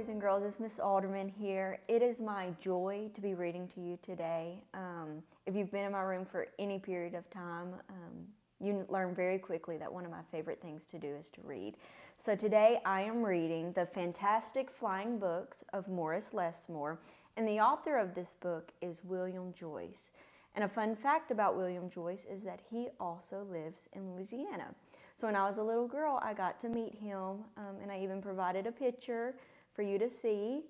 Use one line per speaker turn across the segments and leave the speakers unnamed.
boys and girls, it's Miss Alderman here. It is my joy to be reading to you today. If you've been in my room for any period of time, you learn very quickly that one of my favorite things to do is to read. So today I am reading The Fantastic Flying Books of Morris Lessmore, and the author of this book is William Joyce. And a fun fact about William Joyce is that he also lives in Louisiana. So when I was a little girl, I got to meet him, and I even provided a picture for you to see.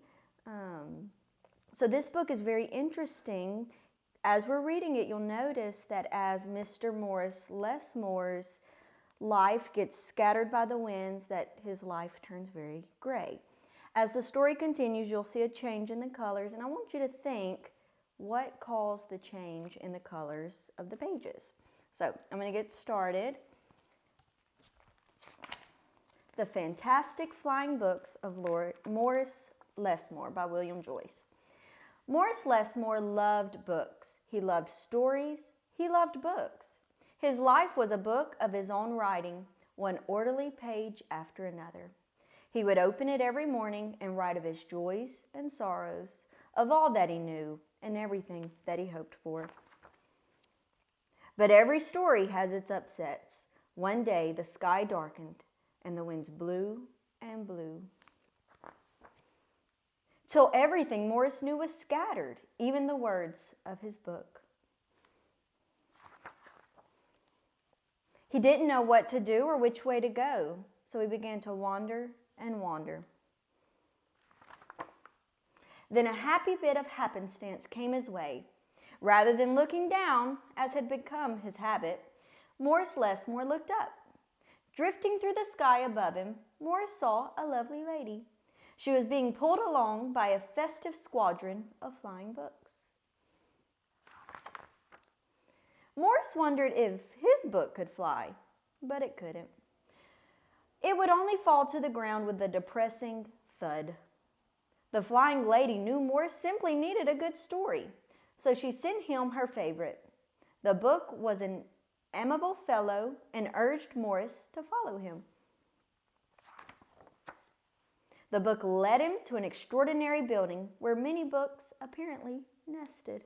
So this book is very interesting. As we're reading it, you'll notice that as Mr. Morris Lessmore's life gets scattered by the winds, that his life turns very gray. As the story continues, you'll see a change in the colors, and I want you to think what caused the change in the colors of the pages. So I'm going to get started. The Fantastic Flying Books of Morris Lessmore by William Joyce. Morris Lessmore loved books. He loved stories. He loved books. His life was a book of his own writing, one orderly page after another. He would open it every morning and write of his joys and sorrows, of all that he knew and everything that he hoped for. But every story has its upsets. One day the sky darkened and the winds blew and blew, till everything Morris knew was scattered, even the words of his book. He didn't know what to do or which way to go, so he began to wander and wander. Then a happy bit of happenstance came his way. Rather than looking down, as had become his habit, Morris Lessmore looked up. Drifting through the sky above him, Morris saw a lovely lady. She was being pulled along by a festive squadron of flying books. Morris wondered if his book could fly, but it couldn't. It would only fall to the ground with a depressing thud. The flying lady knew Morris simply needed a good story, so she sent him her favorite. The book was an amiable fellow and urged Morris to follow him. The book led him to an extraordinary building where many books apparently nested.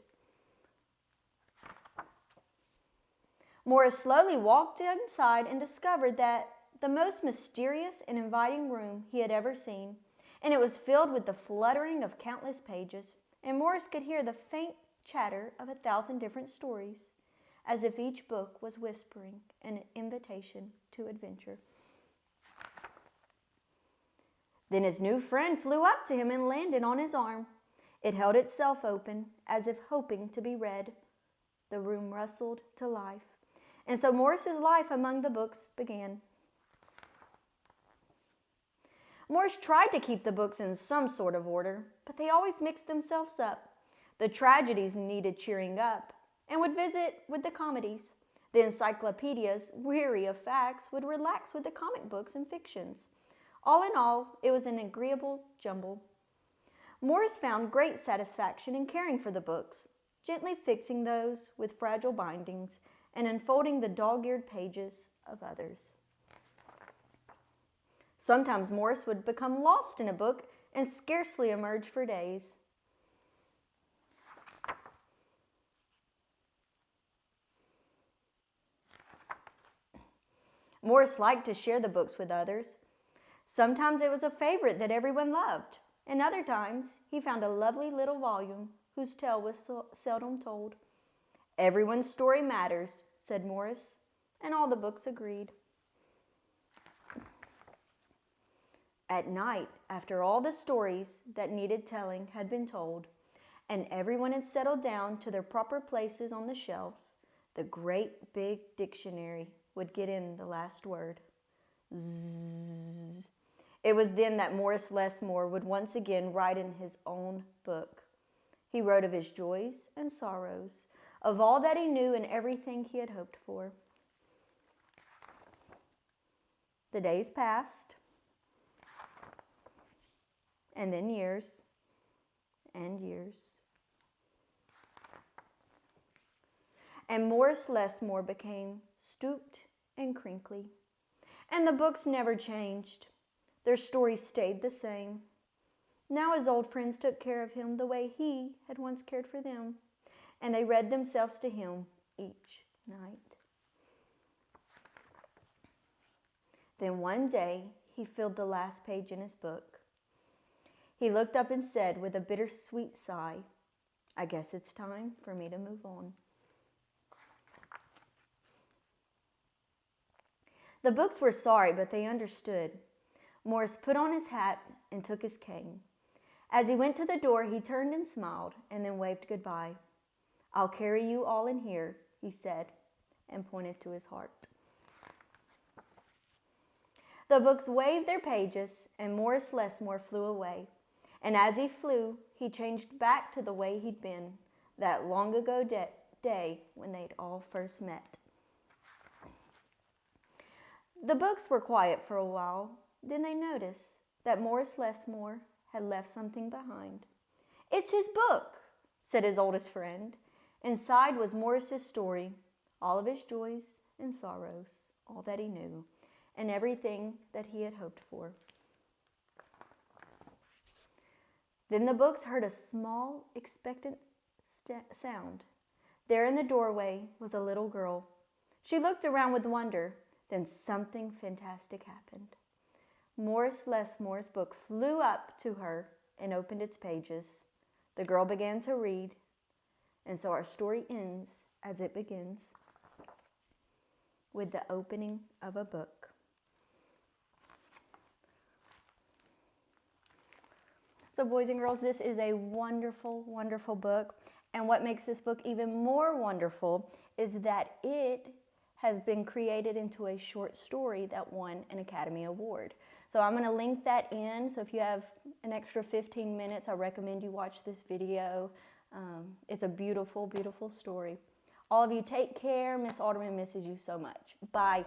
Morris slowly walked inside and discovered that the most mysterious and inviting room he had ever seen, and it was filled with the fluttering of countless pages, and Morris could hear the faint chatter of 1,000 different stories, as if each book was whispering an invitation to adventure. Then his new friend flew up to him and landed on his arm. It held itself open, as if hoping to be read. The room rustled to life, and so Morris's life among the books began. Morris tried to keep the books in some sort of order, but they always mixed themselves up. The tragedies needed cheering up, and would visit with the comedies. The encyclopedias, weary of facts, would relax with the comic books and fictions. All in all, it was an agreeable jumble. Morris found great satisfaction in caring for the books, gently fixing those with fragile bindings and unfolding the dog-eared pages of others. Sometimes Morris would become lost in a book and scarcely emerge for days. Morris liked to share the books with others. Sometimes it was a favorite that everyone loved, and other times he found a lovely little volume whose tale was seldom told. Everyone's story matters, said Morris, and all the books agreed. At night, after all the stories that needed telling had been told, and everyone had settled down to their proper places on the shelves, the great big dictionary would get in the last word. Zzz. It was then that Morris Lessmore would once again write in his own book. He wrote of his joys and sorrows, of all that he knew and everything he had hoped for. The days passed, and then years and years. And Morris Lessmore became stooped and crinkly. And the books never changed. Their stories stayed the same. Now his old friends took care of him the way he had once cared for them, and they read themselves to him each night. Then one day, he filled the last page in his book. He looked up and said with a bittersweet sigh, "I guess it's time for me to move on." The books were sorry, but they understood. Morris put on his hat and took his cane. As he went to the door, he turned and smiled and then waved goodbye. "I'll carry you all in here," he said, and pointed to his heart. The books waved their pages, and Morris Lessmore flew away. And as he flew, he changed back to the way he'd been that long ago day when they'd all first met. The books were quiet for a while. Then they noticed that Morris Lessmore had left something behind. "It's his book," said his oldest friend. Inside was Morris's story, all of his joys and sorrows, all that he knew, and everything that he had hoped for. Then the books heard a small, expectant sound. There in the doorway was a little girl. She looked around with wonder. Then something fantastic happened. Morris Lessmore's book flew up to her and opened its pages. The girl began to read, and so our story ends as it begins, with the opening of a book. So boys and girls, this is a wonderful, wonderful book. And what makes this book even more wonderful is that it has been created into a short story that won an Academy Award. So I'm going to link that in. So if you have an extra 15 minutes, I recommend you watch this video. It's a beautiful, beautiful story. All of you take care. Miss Alderman misses you so much. Bye.